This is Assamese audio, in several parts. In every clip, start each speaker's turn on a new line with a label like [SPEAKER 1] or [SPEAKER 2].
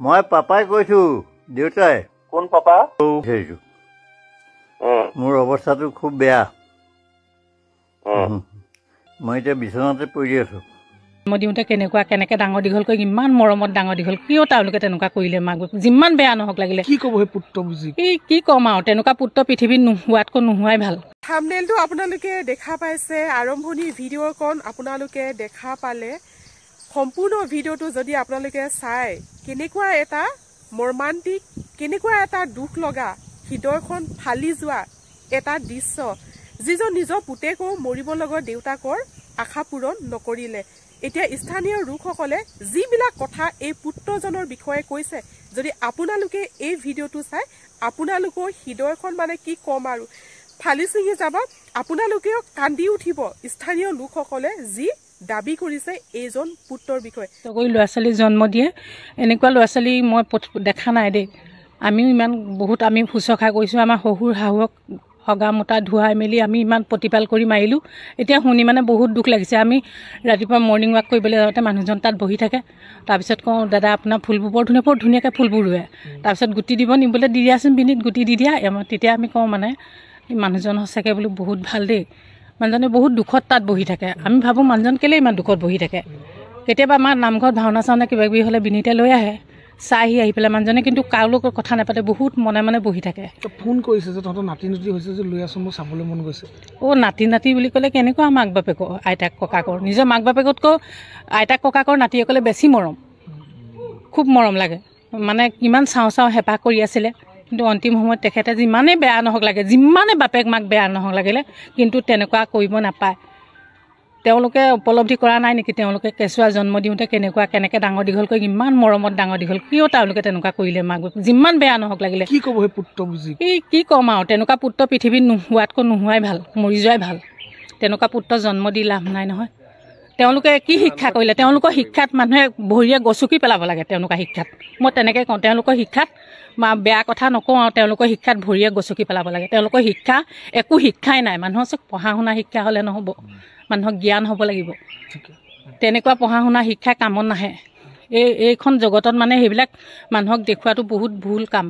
[SPEAKER 1] মই পাপাই কৈছো দেউতাই
[SPEAKER 2] কোন পাপা
[SPEAKER 1] মোৰ অৱস্থাটো খুব বেয়া মই এতিয়া বিচনাতে পৰি আছো
[SPEAKER 3] মই দিওঁতে কেনেকে ডাঙৰ দীঘল কৰি ইমান মৰমত ডাঙৰ দীঘল কিয় তেওঁলোকে তেনেকুৱা কৰিলে মাক যিমান বেয়া নহওক লাগিলে
[SPEAKER 4] কি ক'ব সেই পুত্ৰ বুজি
[SPEAKER 3] কি ক'ম আৰু তেনেকুৱা পুত্ৰ পৃথিৱীত নোহোৱাতকৈ নোহোৱাই ভাল
[SPEAKER 5] থাম্বনেইলটো আপোনালোকে দেখা পাইছে আৰম্ভণি ভিডিঅ'কণ আপোনালোকে দেখা পালে সম্পূৰ্ণ ভিডিঅ'টো যদি আপোনালোকে চাই কেনেকুৱা এটা মৰ্মান্তিক কেনেকুৱা এটা দুখ লগা হৃদয়খন ফালি যোৱা এটা দৃশ্য যিজন নিজৰ পুতেকো মৰিব লগা দেউতাকৰ আশা পূৰণ নকৰিলে এতিয়া স্থানীয় লোকসকলে যিবিলাক কথা এই পুত্ৰজনৰ বিষয়ে কৈছে যদি আপোনালোকে এই ভিডিঅ'টো চাই আপোনালোকৰ হৃদয়খন মানে কি কম আৰু ফালি ছিঙি যাব আপোনালোকেও কান্দি উঠিব স্থানীয় লোকসকলে যি দাবী কৰিছে এইজন পুত্ৰৰ বিষয়ে
[SPEAKER 3] ল'ৰা ছোৱালী জন্ম দিয়ে এনেকুৱা ল'ৰা ছোৱালী মই দেখা নাই দেই আমিও ইমান বহুত আমি শুশ্ৰূষা কৰিছোঁ আমাৰ শহুৰ শাহুক হগা মোটা ধুৱাই মেলি আমি ইমান প্ৰতিপাল কৰি মাৰিলোঁ এতিয়া শুনি মানে বহুত দুখ লাগিছে আমি ৰাতিপুৱা মৰ্ণিং ৱাক কৰিবলৈ যাওঁতে মানুহজন তাত বহি থাকে তাৰপিছত কওঁ দাদা আপোনাৰ ফুলবোৰ বৰ ধুনীয়াকৈ ফুলবোৰ ৰুৱে তাৰপিছত গুটি দিব নিবলৈ দি দিয়াচোন বিনিত গুটি দি দিয়া তেতিয়া আমি কওঁ মানে মানুহজন সঁচাকৈ বোলো বহুত ভাল দেই মানুহজনে বহুত দুখত তাত বহি থাকে আমি ভাবোঁ মানুহজন কেলৈ ইমান দুখত বহি থাকে কেতিয়াবা আমাৰ নামঘৰত ভাওনা চাওনা কিবা কিবি হ'লে বিনিতে লৈ আহে চাহি আহি পেলাই মানুহজনে কিন্তু কাৰো লগত কথা নাপাতে বহুত মনে বহি থাকে
[SPEAKER 4] ফোন কৰিছে যে তহঁতৰ নাতি হৈছে যে লৈ আছোঁ মোৰ চাবলৈ মন গৈছে
[SPEAKER 3] নাতি বুলি ক'লে কেনেকুৱা মাক বাপেকৰ আইতাক ককাকৰ নিজৰ মাক বাপেকতকৈ আইতাক ককাকৰ নাতিসকলে বেছি মৰম খুব মৰম লাগে মানে কিমান চাওঁ হেঁপাহ কৰি আছিলে কিন্তু অন্তিম সময়ত তেখেতে যিমানেই বেয়া নহওক লাগে যিমানে বাপেক মাক বেয়া নহওক লাগিলে কিন্তু তেনেকুৱা কৰিব নাপায় তেওঁলোকে উপলব্ধি কৰা নাই নেকি তেওঁলোকে কেঁচুৱা জন্ম দিওঁতে কেনেকে ডাঙৰ দীঘল কৰি ইমান মৰমত ডাঙৰ দীঘল কিয় তেওঁলোকে তেনেকুৱা কৰিলে মাক যিমান বেয়া নহওক লাগিলে
[SPEAKER 4] কি ক'ব সেই পুত্ৰ বুজি
[SPEAKER 3] কি ক'ম আৰু তেনেকুৱা পুত্ৰ পৃথিৱীত নোহোৱাতকৈ নোহোৱাই ভাল মৰি যোৱাই ভাল তেনেকুৱা পুত্ৰ জন্ম দি লাভ নাই নহয় তেওঁলোকে কি শিক্ষা কৰিলে তেওঁলোকৰ শিক্ষাত মানুহে ভৰিয়ে গচকি পেলাব লাগে তেওঁলোকৰ শিক্ষাত মই তেনেকৈ কওঁ তেওঁলোকৰ শিক্ষাত বেয়া কথা নকওঁ আৰু তেওঁলোকৰ শিক্ষাত ভৰিয়ে গচকি পেলাব লাগে তেওঁলোকৰ শিক্ষা একো শিক্ষাই নাই মানুহৰ চব পঢ়া শুনা শিক্ষা হ'লে নহ'ব মানুহক জ্ঞান হ'ব লাগিব তেনেকুৱা পঢ়া শুনা শিক্ষা কামত নাহে এইখন জগতত মানে সেইবিলাক মানুহক দেখুৱাটো বহুত ভুল কাম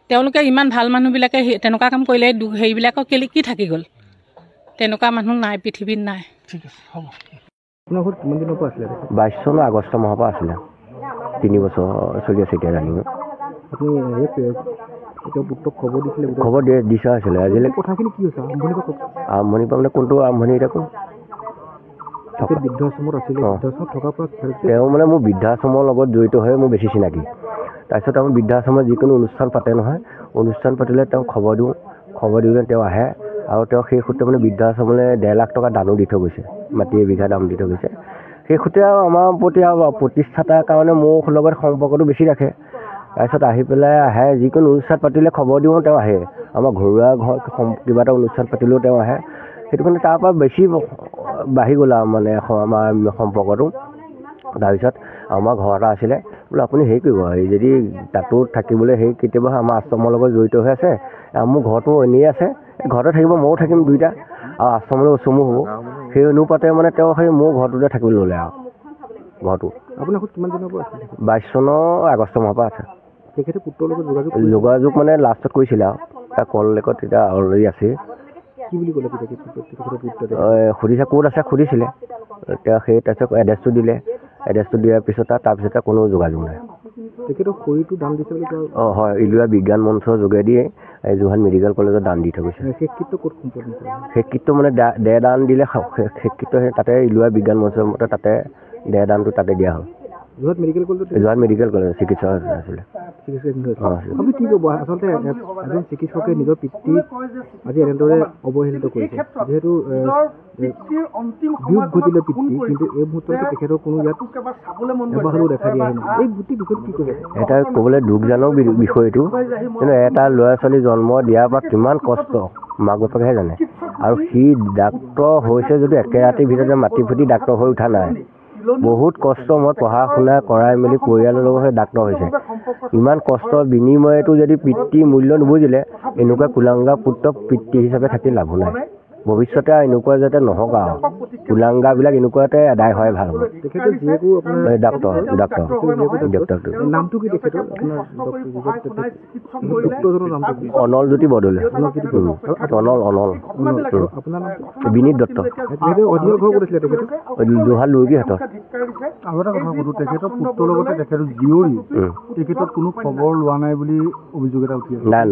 [SPEAKER 3] তেওঁলোকে ইমান ভাল মানুহবিলাকে তেনেকুৱা কাম কৰিলে সেইবিলাকৰ কেলে কি থাকি গ'ল তেনেকুৱা মানুহ নাই পৃথিৱীত নাই
[SPEAKER 4] ঠিক আছে হ'ব আপোনাৰ ঘৰত কিমান দিনৰ পৰা আছিলে
[SPEAKER 6] 22 চনৰ আগষ্ট মাহৰ পৰা আছিলে 3 বছৰ চলি আছে এতিয়া ৰানিং
[SPEAKER 4] আপুনি এতিয়া পুত্ৰক খবৰ দিছিলে
[SPEAKER 6] খবৰ দিছা আছিলে আজিলৈ
[SPEAKER 4] কথাখিনি কি হৈছে
[SPEAKER 6] আৰম্ভণি পৰা মানে কোনটো আৰম্ভণি এতিয়া কোন
[SPEAKER 4] বৃদ্ধাশ্ৰমত আছিলে বৃদ্ধাশ্ৰমত থকাৰ পৰা
[SPEAKER 6] তেওঁ মানে মোৰ বৃদ্ধাশ্ৰমৰ লগত জড়িত হৈ মোৰ বেছি চিনাকি তাৰপিছত আমাৰ বৃদ্ধাশ্ৰমত যিকোনো অনুষ্ঠান পাতে নহয় অনুষ্ঠান পাতিলে তেওঁ খবৰ দিওঁতে তেওঁ আহে আৰু তেওঁ সেই সূত্ৰে মানে বৃদ্ধাশ্ৰমলৈ 1.5 লাখ টকা দানো দি থৈ গৈছে মাটি এবিঘা দাম দি থৈ গৈছে সেই সূত্ৰে আৰু আমাৰ প্ৰতি আৰু প্ৰতিষ্ঠাতাৰ কাৰণে মোৰ লগত সম্পৰ্কটো বেছি ৰাখে তাৰপিছত আহি পেলাই আহে যিকোনো অনুষ্ঠান পাতিলে খবৰ দিওঁ তেওঁ আহে আমাৰ ঘৰুৱা কিবা এটা অনুষ্ঠান পাতিলেও তেওঁ আহে সেইটো কাৰণে তাৰ পৰা বেছি বাঢ়ি গ'ল আৰু মানে আমাৰ সম্পৰ্কটো তাৰপিছত আমাৰ ঘৰ এটা আছিলে বোলে আপুনি হেৰি কৰিব যদি তাতো থাকিবলৈ সেই কেতিয়াবা আমাৰ আশ্ৰমৰ লগত জড়িত হৈ আছে মোৰ ঘৰটো এনেই আছে ঘৰতে থাকিব ময়ো থাকিম দুইটা আৰু আশ্ৰমলৈ ওচমো হ'ব সেই অনুপাতে মানে তেওঁ সেই মোৰ ঘৰটোতে থাকিবলৈ ল'লে আৰু ঘৰটো
[SPEAKER 4] আপোনাৰ ঘৰত কিমান দিনৰ পৰা আছিলে
[SPEAKER 6] 22 চনৰ আগষ্ট মাহৰ পৰা আছে
[SPEAKER 4] তেখেতে পুত্ৰৰ লগত
[SPEAKER 6] যোগাযোগ মানে লাষ্টত কৰিছিলে আৰু তাৰ কল লেকত এতিয়া অলৰেডি আছে
[SPEAKER 4] কি বুলি ক'লে
[SPEAKER 6] সুধিছে ক'ত আছে সুধিছিলে এতিয়া সেই তাৰপিছত এড্ৰেছটো দিয়াৰ পিছত তাৰপিছতে কোনো যোগাযোগ নাই
[SPEAKER 4] তেখেতৰ শৰীৰটো দান দিছে বুলি কয়
[SPEAKER 6] হয় ইলুৱা বিজ্ঞান মঞ্চৰ যোগেদিয়ে যোৰহাট মেডিকেল কলেজত দান দি থৈ গৈছে
[SPEAKER 4] শেষকৃত্য ক'ত সম্পন্ন
[SPEAKER 6] শেষকৃত্য মানে দেহ দান দিলে শেষকৃত্য তাতে ইলুৱা বিজ্ঞান মঞ্চৰ মতে তাতে দেহ দানটো তাতে দিয়া হ'ল
[SPEAKER 4] যোৰহাট মেডিকেল কলেজ চিকিৎসক আছিলে আপুনি কি ক'ব আচলতে এজন চিকিৎসকে নিজৰ পিতৃ আজি এনেদৰে অৱহেলিত কৰিছে যিহেতু বিয়োগ ঘটিলে পিতৃ কিন্তু এই মুহূৰ্তত তেখেতৰ কোনো ইয়াত এবাৰো দেখা দিয়া নাই এই গোটেই বিষয়ত কি ক'ব
[SPEAKER 6] এটা ক'বলৈ দুখজনক বিষয় এইটো কিন্তু এটা ল'ৰা ছোৱালী জন্ম দিয়াৰ পৰা কিমান কষ্ট মাক বাপেকেহে জানে আৰু সি ডাক্তৰ হৈছে যদিও একে ৰাতিৰ ভিতৰতে মাতি ফুটি ডাক্তৰ হৈ উঠা নাই বহুত কষ্ট মই পঢ়া শুনা কৰাই মেলি পৰিয়ালৰ লগত ডাক্তৰ হৈছে ইমান কষ্টৰ বিনিময়তো যদি পিতৃ মূল্য নুবুজিলে এনেকুৱা কুলাংগা পুত্ৰ পিতৃ হিচাপে থাকি লাভ নাই ভৱিষ্যতে এনেকুৱা যাতে নহওক আৰু কুলাংগাবিলাক এনেকুৱাতে আদায় হয় ভাল হ'ব।
[SPEAKER 4] তেখেতৰ জীয়েকো আপোনাৰ
[SPEAKER 6] ডক্টৰটো
[SPEAKER 4] নামটো কি তেখেতৰ আপোনাৰ ডক্টৰজনৰ নামটো কি?
[SPEAKER 6] অনল জ্যোতি বৰদলৈ। অনল
[SPEAKER 4] আপোনাৰ
[SPEAKER 6] বিনীত দত্ত।
[SPEAKER 4] তেখেতৰ অৰিজিনেল ঘৰ ক'ত আছিলে তেখেতৰ?
[SPEAKER 6] যোৰহাট লুৰকিহাটত।
[SPEAKER 2] আৰু এটা কথা সুধো, তেখেতৰ পুত্ৰৰ লগতে তেখেতৰ জীয়ৰী তেখেতৰ কোনো খবৰ লোৱা নাই বুলি অভিযোগ এটা উঠি আছে।
[SPEAKER 6] নাই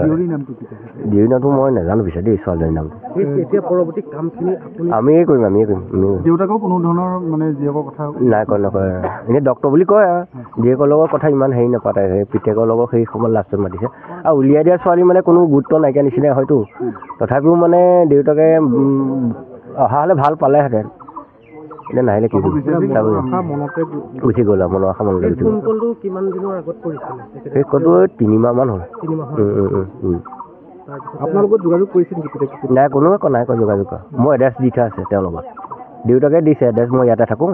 [SPEAKER 2] জীয়ৰীৰ নামটো কি?
[SPEAKER 6] জীয়ৰীৰ নামটো মই নাজানো পিছে দেই, ছোৱালীজনীৰ নামটো।
[SPEAKER 4] এতিয়া পৰৱৰ্তী কামখিনি আপুনি
[SPEAKER 6] আমিয়ে কৰিম।
[SPEAKER 2] দেউতাকেও কোনো ধৰণৰ মানে জীয়েকৰ কথা
[SPEAKER 6] নাই নকয়। এনেই ডক্টৰ বুলি কয় আৰু জীয়েকৰ লগৰ কথা ইমান হেৰি নাপাতে। সেই পিতেকৰ লগত সেই সময়ত লাষ্টত মাতিছে আৰু উলিয়াই দিয়া ছোৱালী মানে কোনো গুৰুত্ব নাইকিয়া নিচিনাই হয়তো। তথাপিও মানে দেউতাকে অহা হ'লে ভাল পালেহেঁতেন, এতিয়া নাহিলে কি
[SPEAKER 4] মনতে
[SPEAKER 6] গুচি গ'ল আৰু মনৰ আশা মনলৈ গুচি গ'ল।
[SPEAKER 4] ফোন কলটো কিমান দিনৰ আগত কৰিছিলে?
[SPEAKER 6] সেই কলটো 3 মাহমান হ'ল।
[SPEAKER 4] 3 মাহ আপোনাৰ লগত যোগাযোগ কৰিছে নেকি?
[SPEAKER 6] নাই কোনোৱে নাই কৰা যোগাযোগ কৰা। মই এড্ৰেছ দি থোৱা আছে তেওঁৰ লগত, দেউতাকে দিছে এড্ৰেছ, মই ইয়াতে থাকোঁ,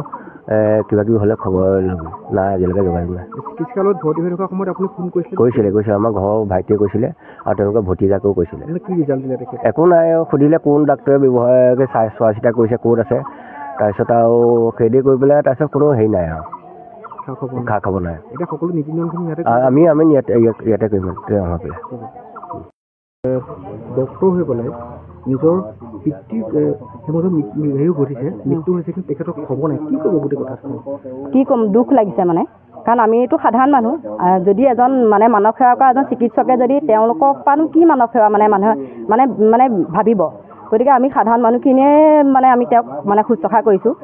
[SPEAKER 6] কিবা কিবি হ'লে খবৰ ল'ব। নাই আজিলৈকে যোগাযোগ নাই।
[SPEAKER 4] চিকিৎসালয়ত ভৰ্তি হৈ থকা সময়ত আপুনি ফোন
[SPEAKER 6] কৰিছিলে আমাৰ ঘৰৰ ভাইটিয়ে কৈছিলে আৰু তেওঁলোকৰ ভতিজাকেও কৈছিলে।
[SPEAKER 4] কি ৰিজাল্ট দিলে তেখেতে?
[SPEAKER 6] একো নাই। সুধিলে কোন ডাক্তৰে ব্যৱহাৰকে চোৱা চিতা কৰিছে, ক'ত আছে, তাৰপিছত আৰু সেইদে কৰি পেলাই তাৰপিছত কোনো হেৰি নাই আৰু খা খবৰ নাই।
[SPEAKER 4] এতিয়া সকলো নীতি নিয়মখিনি
[SPEAKER 6] আমি ইয়াতে কৰিম অহাৰ পেলাই।
[SPEAKER 4] ডক্টৰ হৈ পেলাই নিজৰ পিতৃৰ হেৰিও ঘটিছে, মৃত্যু হৈছে, কিন্তু তেখেতক খবৰ নাই। কি ক'ব গোটেই কথাটো?
[SPEAKER 7] কি ক'ম, দুখ লাগিছে মানে, কাৰণ আমিতো সাধাৰণ মানুহ। যদি এজন মানে মানৱ সেৱা কৰা এজন চিকিৎসকে যদি তেওঁলোকক পানো কি মানৱ সেৱা মানে মানুহে মানে ভাবিব, গতিকে আমি সাধাৰণ মানুহখিনিয়ে মানে আমি তেওঁক মানে শুশ্ৰূষা কৰিছোঁ।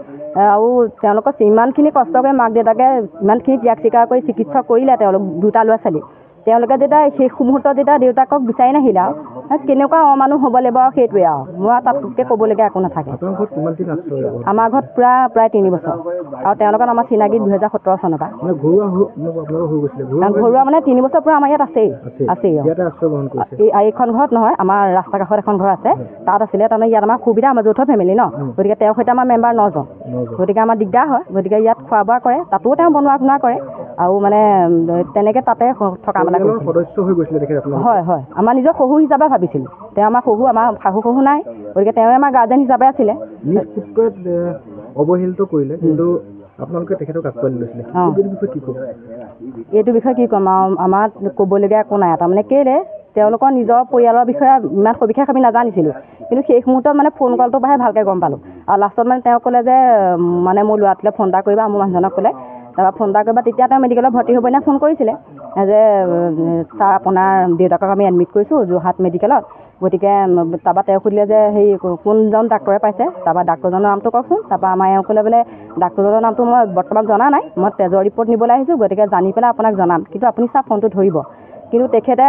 [SPEAKER 7] আৰু তেওঁলোকক ইমানখিনি কষ্ট কৰি মাক দেউতাকে ইমানখিনি ত্যাগ স্বীকাৰ কৰি চিকিৎসা কৰিলে তেওঁলোক 2টা ল'ৰা ছোৱালী। তেওঁলোকে যেতিয়া শেষ মুহূৰ্তত যেতিয়া দেউতাকক বিচাৰি নাহিলে আৰু কেনেকুৱা অমানুহ হ'ব লাগিব আৰু সেইটোৱে আৰু মই তাতকৈ ক'বলগীয়া একো নাথাকে। আমাৰ ঘৰত প্ৰায় 3 বছৰ, আৰু তেওঁলোকৰ আমাৰ চিনাকি 2017 চনৰ পৰা। ঘৰুৱা মানে 3 বছৰ পৰা আমাৰ ইয়াত আছেই। এইখন ঘৰত নহয়, আমাৰ ৰাস্তা কাষত এখন ঘৰ আছে, তাত আছিলে। তাৰমানে ইয়াত আমাৰ সুবিধা, আমাৰ যৌথ ফেমিলি ন, গতিকে তেওঁৰ সৈতে আমাৰ মেম্বাৰ 9 জন, গতিকে আমাৰ দিগদাৰ হয়। গতিকে ইয়াত খোৱা বোৱা কৰে, তাতো তেওঁ বনোৱা শুনা কৰে, আৰু মানে তেনেকৈ তাতে থকা মেলা
[SPEAKER 4] সদস্য হৈ গৈছিলে।
[SPEAKER 7] হয়, আমাৰ নিজৰ শহু হিচাপে ভাবিছিলোঁ। তেওঁ আমাৰ শহু, আমাৰ শাহু শহু নাই, গতিকে তেওঁ আমাৰ গাৰ্জেন হিচাপে আছিলে।
[SPEAKER 4] নিজ পুত্ৰই অৱহেলিত কৰিলে, কিন্তু আপোনালোকে তেখেতক আঁকোৱালি লৈছিলে।
[SPEAKER 7] এইটো বিষয়ে কি ক'ম আৰু আমাৰ ক'বলগীয়া একো নাই। তাৰমানে কেলে তেওঁলোকৰ নিজৰ পৰিয়ালৰ বিষয়ে ইমান সবিশেষ আমি নাজানিছিলোঁ, কিন্তু শেষ মুহূৰ্তত মানে ফোন কলটোৰ পৰাহে ভালকৈ গম পালোঁ। আৰু লাষ্টত মানে তেওঁ ক'লে যে মানে মোৰ ল'ৰাটোলৈ ফোন এটা কৰিবা, মোৰ মানুহজনক ক'লে, তাৰপৰা ফোন এটা কৰিবা। তেতিয়া তেওঁ মেডিকেলত ভৰ্তি হ'ব দিনা ফোন কৰিছিলে যে ছাৰ আপোনাৰ দেউতাকক আমি এডমিট কৰিছোঁ যোৰহাট মেডিকেলত, গতিকে তাৰপৰা তেওঁ সুধিলে যে সেই কোনজন ডাক্তৰে পাইছে, তাৰপৰা ডাক্তৰজনৰ নামটো কওকচোন। তাৰপৰা আমাৰ এওঁ ক'লে বোলে ডাক্তৰজনৰ নামটো মই বৰ্তমান জনা নাই, মই তেজৰ ৰিপৰ্ট নিবলৈ আহিছোঁ, গতিকে জানি পেলাই আপোনাক জনাম, কিন্তু আপুনি ছাৰ ফোনটো ধৰিব। কিন্তু তেখেতে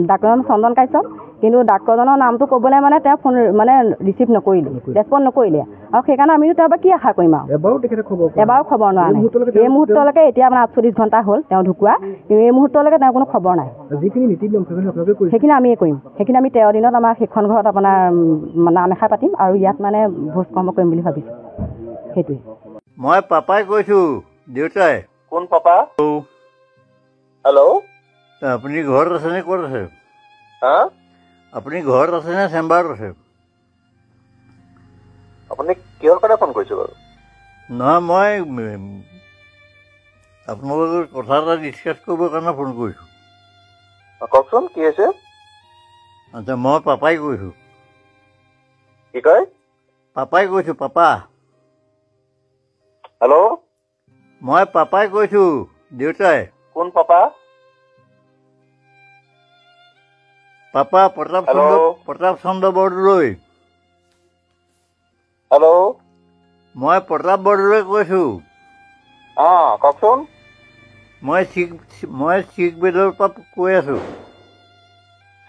[SPEAKER 7] ডাক্তৰজন চন্দন কাশ্যপ, কিন্তু ডাক্তৰজনৰ নামটো ক'বলৈ মানে তেওঁ ফোন মানে ৰিচিভ নকৰিলে, ৰেচপণ্ড নকৰিলে, আৰু সেইকাৰণে আমিও তাৰ পৰা কি আশা কৰিম আৰু এবাৰো খবৰ নোৱা নাই। এই মুহূৰ্তলৈকে এতিয়া মানে 48 ঘণ্টা হ'ল তেওঁ ঢুকুৱা, কিন্তু এই মুহূৰ্তলৈকে তেওঁৰ কোনো খবৰ নাই। সেইখিনি আমিয়ে কৰিম, সেইখিনি আমি 13 দিনত আমাৰ সেইখন ঘৰত আপোনাৰ নাম এষাৰ পাতিম, আৰু ইয়াত মানে ভোজ কৰ্ম কৰিম বুলি ভাবিছোঁ। সেইটোৱে।
[SPEAKER 1] মই পাপাই কৈছোঁ। দেউতাই
[SPEAKER 8] কোন পাপা? হেল্ল',
[SPEAKER 1] আপুনি ঘৰত আছে নে ক'ত আছে?
[SPEAKER 8] হা,
[SPEAKER 1] আপুনি ঘৰত আছে নে চেম্বাৰত আছে?
[SPEAKER 8] আপুনি কিহৰ কাৰণে ফোন কৰিছে বাৰু?
[SPEAKER 1] নহয়, মই আপোনালোকৰ কথা এটা ডিছকাছ কৰিবৰ কাৰণে ফোন কৰিছোঁ।
[SPEAKER 8] কওকচোন কি হৈছে?
[SPEAKER 1] আচ্ছা, মই পাপাই কৈছোঁ।
[SPEAKER 8] কি কয়?
[SPEAKER 1] পাপাই কৈছোঁ। পাপা।
[SPEAKER 8] হেল্ল',
[SPEAKER 1] মই পাপাই কৈছোঁ। দেউতাই
[SPEAKER 8] কোন papa?
[SPEAKER 1] Papa Pratap Chandra Bordoloi.
[SPEAKER 8] Hello',
[SPEAKER 1] মই প্ৰতাপ বৰদলৈ কৈছোঁ।
[SPEAKER 8] কওকচোন।
[SPEAKER 1] মই শিখ বেদৰ পৰা কৈ আছোঁ।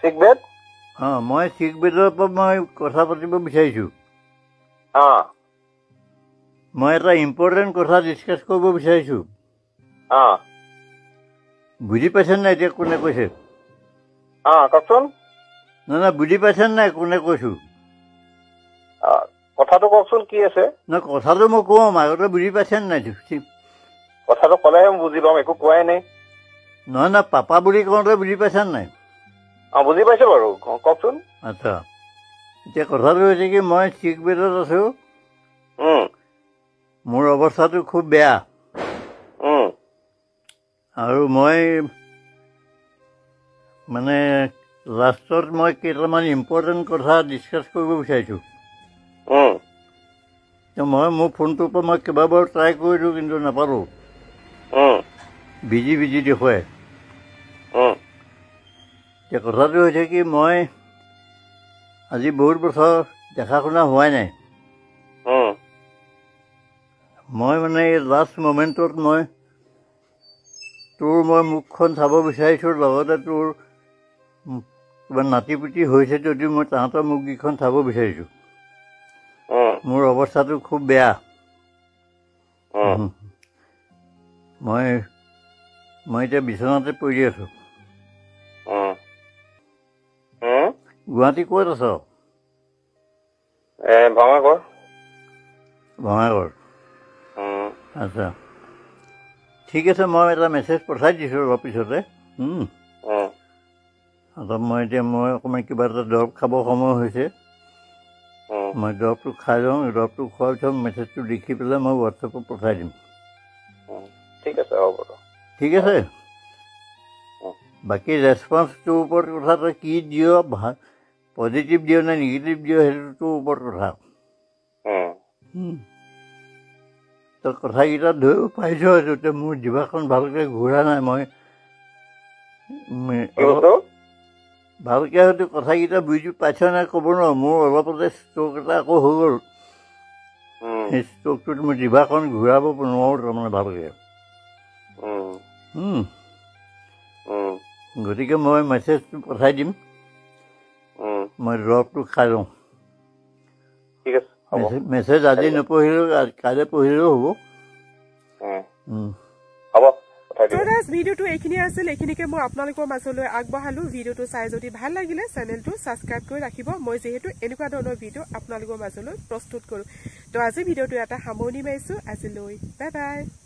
[SPEAKER 8] শিখ বেদ?
[SPEAKER 1] মই শিখ বেদৰ পৰা মই কথা পাতিব বিচাৰিছোঁ। মই এটা ইম্পৰ্টেণ্ট কথা ডিছকাছ কৰিব বিচাৰিছোঁ। বুজি পাইছে নাই এতিয়া কোনে কৈছে?
[SPEAKER 8] কওকচোন।
[SPEAKER 1] নাই বুজি পাইছে নাই কোনে কৈছোঁ?
[SPEAKER 8] কথাটো কওকচোন কি আছে?
[SPEAKER 1] নহয়, কথাটো মই কম, আগতে বুজি পাইছে নাই?
[SPEAKER 8] কথাটো ক'লেহে মই বুজি পাম, একো কোৱাই নাই।
[SPEAKER 1] নহয়, পাপা বুলি কওঁতে বুজি পাইছে নাই?
[SPEAKER 8] বুজি পাইছোঁ বাৰু, কওকচোন।
[SPEAKER 1] আচ্ছা, এতিয়া কথাটো হৈছে কি মই চিক বেডত আছোঁ মোৰ অৱস্থাটো খুব বেয়া আৰু মই মানে লাষ্টত মই কেইটামান ইম্পৰ্টেণ্ট কথা ডিছকাছ কৰিব বিচাৰিছোঁ মই মোৰ ফোনটোৰ পৰা মই কেইবাবাৰো ট্ৰাই কৰিলোঁ কিন্তু নাপালোঁ বিজি দেখুৱাই এতিয়া কথাটো হৈছে কি মই আজি বহুত বছৰ দেখা শুনা হোৱাই নাই মই মানে এই লাষ্ট মমেণ্টত মই মুখখন চাব বিচাৰিছোঁ লগতে তোৰ কিবা নাতি পুতি হৈছে যদিও মই তাহাঁতৰ মুখকেইখন চাব বিচাৰিছোঁ মোৰ অৱস্থাটো খুব বেয়া মই এতিয়া বিচনাতে পৰি আছোঁ গুৱাহাটী ক'ত আছ ভঙাগড় আচ্ছা ঠিক আছে মই এটা মেছেজ পঠাই দিছোঁ অলপ পিছতে মই অকণমান কিবা এটা দৰৱ খাব সময় হৈছে মই দৰৱটো খাই লওঁ দৰৱটো খোৱাৰ পিছত মেছেজটো লিখি পেলাই মই হোৱাটছএপত পঠাই দিম
[SPEAKER 8] ঠিক আছে হ'ব
[SPEAKER 1] ঠিক আছে বাকী ৰেছপন্সটোৰ ওপৰত কথা তই কি দিয় পজিটিভ দিয় নে নিগেটিভ দিয় সেইটোৰ ওপৰত কথা তই কথাকেইটা ধৰিব পাৰিছ হয়তো মোৰ জিভাখন ভালকৈ ঘূৰা নাই মই ভালকৈ হয়তো কথাকেইটা বুজি পাইছ নাই ক'ব নোৱাৰোঁ মোৰ অলপতে ষ্ট্ৰক এটা আকৌ হৈ গ'ল সেই ষ্ট্ৰকটোত মোৰ জিভাখন ঘূৰাব নোৱাৰোঁ তাৰমানে ভালকৈ গতিকে মই মেছেজটো পঠাই দিম মই দৰৱটো খাই লওঁ
[SPEAKER 8] ঠিক আছে
[SPEAKER 1] মেছেজ আজি নপঢ়িলেও কাইলৈ পঢ়িলেও হ'ব
[SPEAKER 5] ভিডিঅ'টো এইখিনি আছিল এইখিনিকে মই আপোনালোকৰ মাজলৈ আগবঢ়ালো ভিডিঅ'টো চাই যদি ভাল লাগিলে চেনেলটো ছাবস্ক্ৰাইব কৰি ৰাখিব মই যিহেতু এনেকুৱা ধৰণৰ ভিডিঅ' আপোনালোকৰ মাজলৈ প্ৰস্তুত কৰোঁ তো আজি ভিডিঅ'টো এটা সামৰণি মাৰিছোঁ আজিলৈ বাই বাই